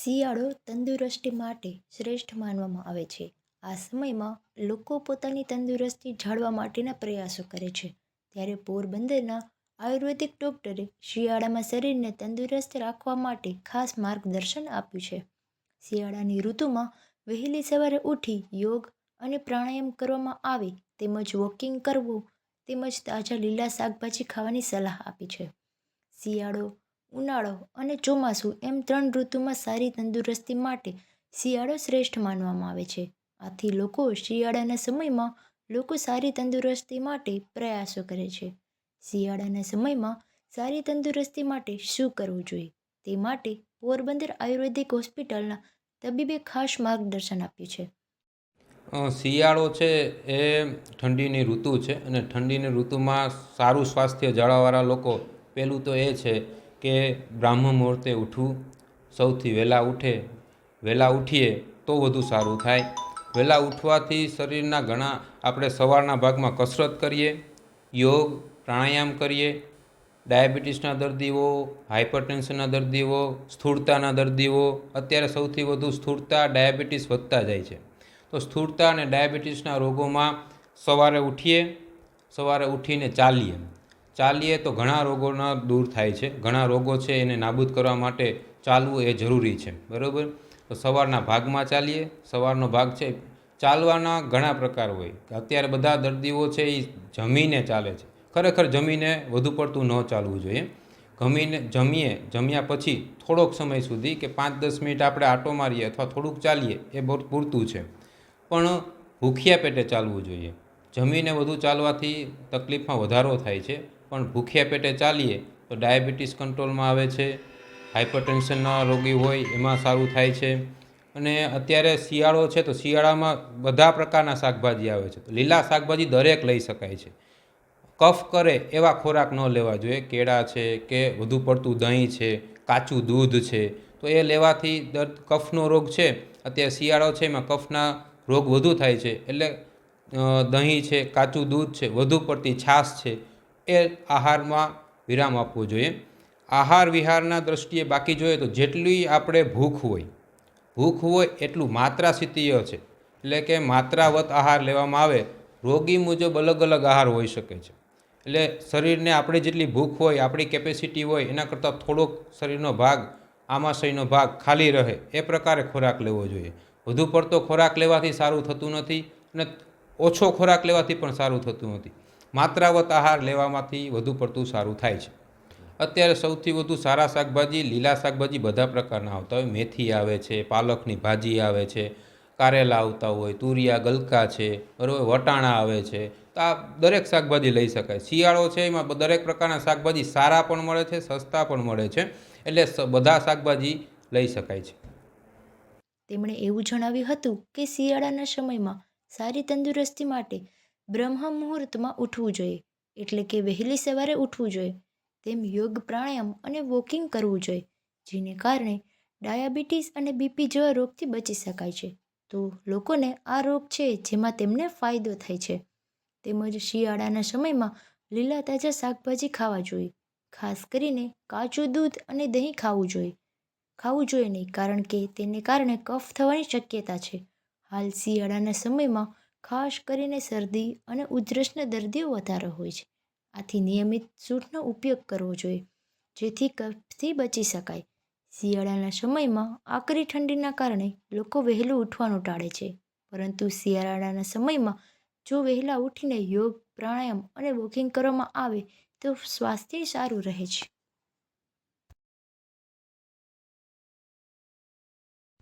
શિયાળો તંદુરસ્તી માટે શ્રેષ્ઠ માનવામાં આવે છે. આ સમયમાં લોકો પોતાની તંદુરસ્તી જાળવવા માટેના પ્રયાસો કરે છે. ત્યારે પોરબંદરના આયુર્વેદિક ડૉક્ટરે શિયાળામાં શરીરને તંદુરસ્ત રાખવા માટે ખાસ માર્ગદર્શન આપ્યું છે. શિયાળાની ઋતુમાં વહેલી સવારે ઉઠી યોગ અને પ્રાણાયામ કરવામાં આવે તેમજ વોકિંગ કરવું તેમજ તાજા લીલા શાકભાજી ખાવાની સલાહ આપી છે. શિયાળો, ઉનાળો અને ચોમાસું એમ 3 ઋતુમાં સારી તંદુરસ્તી માટે શિયાળો શ્રેષ્ઠ માનવામાં આવે છે. આથી શિયાળાના સમયમાં લોકો સારી તંદુરસ્તી માટે પ્રયાસો કરે છે. શિયાળાના સમયમાં સારી તંદુરસ્તી માટે શું કરવું જોઈએ તે માટે પોરબંદર આયુર્વેદિક હોસ્પિટલના તબીબે ખાસ માર્ગદર્શન આપ્યું છે. શિયાળો છે એ ઠંડીની ઋતુ છે અને ઠંડીની ઋતુમાં સારું સ્વાસ્થ્ય જાળવવાવાળા લોકો પહેલું તો એ છે કે બ્રાહ્મ મુહૂર્તે ઉઠવું. સૌથી વહેલા ઉઠીએ તો વધુ સારું થાય. વહેલા ઉઠવાથી શરીરના ઘણા આપણે સવારના ભાગમાં કસરત કરીએ, યોગ પ્રાણાયામ કરીએ. ડાયાબિટીસના દર્દીઓ, હાઇપરટેન્શનના દર્દીઓ, સ્થૂળતાના દર્દીઓ, અત્યારે સૌથી વધુ સ્થૂળતા ડાયાબિટીસ વધતા જાય છે. તો સ્થૂળતા અને ડાયાબિટીસના રોગોમાં સવારે ઉઠીને ચાલીએ તો ઘણા રોગોના દૂર થાય છે. ઘણા રોગો છે એને નાબૂદ કરવા માટે ચાલવું એ જરૂરી છે, બરાબર. તો સવારના ભાગમાં ચાલીએ. સવારનો ભાગ છે, ચાલવાના ઘણા પ્રકાર હોય. અત્યારે બધા દર્દીઓ છે એ જમીને ચાલે છે. ખરેખર જમીને વધુ પડતું ન ચાલવું જોઈએ. જમ્યા પછી થોડોક સમય સુધી કે 5-10 મિનિટ આપણે આંટો મારીએ અથવા થોડુંક ચાલીએ એ બહુ પૂરતું છે. પણ ભૂખ્યા પેટે ચાલવું જોઈએ. જમીને વધુ ચાલવાથી તકલીફમાં વધારો થાય છે, પણ ભૂખ્યા પેટે ચાલીએ તો ડાયાબિટીસ કંટ્રોલમાં આવે છે. હાઇપરટેન્શનના રોગી હોય એમાં સારું થાય છે. અને અત્યારે શિયાળો છે તો શિયાળામાં બધા પ્રકારના શાકભાજી આવે છે. લીલા શાકભાજી દરેક લઈ શકાય છે. કફ કરે એવા ખોરાક ન લેવા જોઈએ. કેળા છે કે વધુ પડતું દહીં છે, કાચું દૂધ છે, તો એ લેવાથી કફનો રોગ છે. અત્યારે શિયાળો છે એમાં કફના રોગ વધુ થાય છે. એટલે દહીં છે, કાચું દૂધ છે, વધુ પડતી છાશ છે, એ આહારમાં વિરામ આપવો જોઈએ. આહાર વિહારના દૃષ્ટિએ બાકી જોઈએ તો જેટલી આપણે ભૂખ હોય એટલું માત્રાશીતીય છે, એટલે કે માત્રાવત આહાર લેવામાં આવે. રોગી મુજબ અલગ અલગ આહાર હોઈ શકે છે. એટલે શરીરને આપણે જેટલી ભૂખ હોય, આપણી કેપેસિટી હોય એના કરતાં થોડોક શરીરનો ભાગ, આમાશયનો ભાગ ખાલી રહે એ પ્રકારે ખોરાક લેવો જોઈએ. વધુ પડતો ખોરાક લેવાથી સારું થતું નથી અને ઓછો ખોરાક લેવાથી પણ સારું થતું નથી. માત્રાવત આહાર લેવામાંથી વધુ પડતું સારું થાય છે. અત્યારે સૌથી વધુ સારા શાકભાજી, લીલા શાકભાજી બધા પ્રકારના આવતા હોય. મેથી આવે છે, પાલકની ભાજી આવે છે, કારેલા આવતા હોય, તુરિયા ગલકા છે, બરાબર, વટાણા આવે છે. તો આ દરેક શાકભાજી લઈ શકાય. શિયાળો છે એમાં દરેક પ્રકારના શાકભાજી સારા પણ મળે છે, સસ્તા પણ મળે છે. એટલે બધા શાકભાજી લઈ શકાય છે. તેમણે એવું જણાવ્યું હતું કે શિયાળાના સમયમાં સારી તંદુરસ્તી માટે બ્રહ્મ મુહૂર્તમાં ઉઠવું જોઈએ, એટલે કે વહેલી સવારે ઉઠવું જોઈએ. તેમ યોગ પ્રાણાયામ અને વોકિંગ કરવું જોઈએ, જેને કારણે ડાયાબિટીસ અને બીપી જેવા રોગથી બચી શકાય છે. તો લોકોને આ રોગ છે જેમાં તેમને ફાયદો થાય છે. તેમજ શિયાળાના સમયમાં લીલા તાજા શાકભાજી ખાવા જોઈએ. ખાસ કરીને કાચું દૂધ અને દહીં ખાવું જોઈએ નહીં, કારણ કે તેને કારણે કફ થવાની શક્યતા છે. હાલ શિયાળાના સમયમાં ખાસ કરીને શરદી અને ઉધરસના દર્દીઓ વધારે હોય છે. આથી નિયમિત સૂટનો ઉપયોગ કરવો જોઈએ, જેથી કફથી બચી શકાય. શિયાળાના સમયમાં આકરી ઠંડીના કારણે લોકો વહેલું ઉઠવાનું ટાળે છે, પરંતુ શિયાળાના સમયમાં જો વહેલા ઉઠીને યોગ, પ્રાણાયામ અને વોકિંગ કરવામાં આવે તો સ્વાસ્થ્ય સારું રહે છે.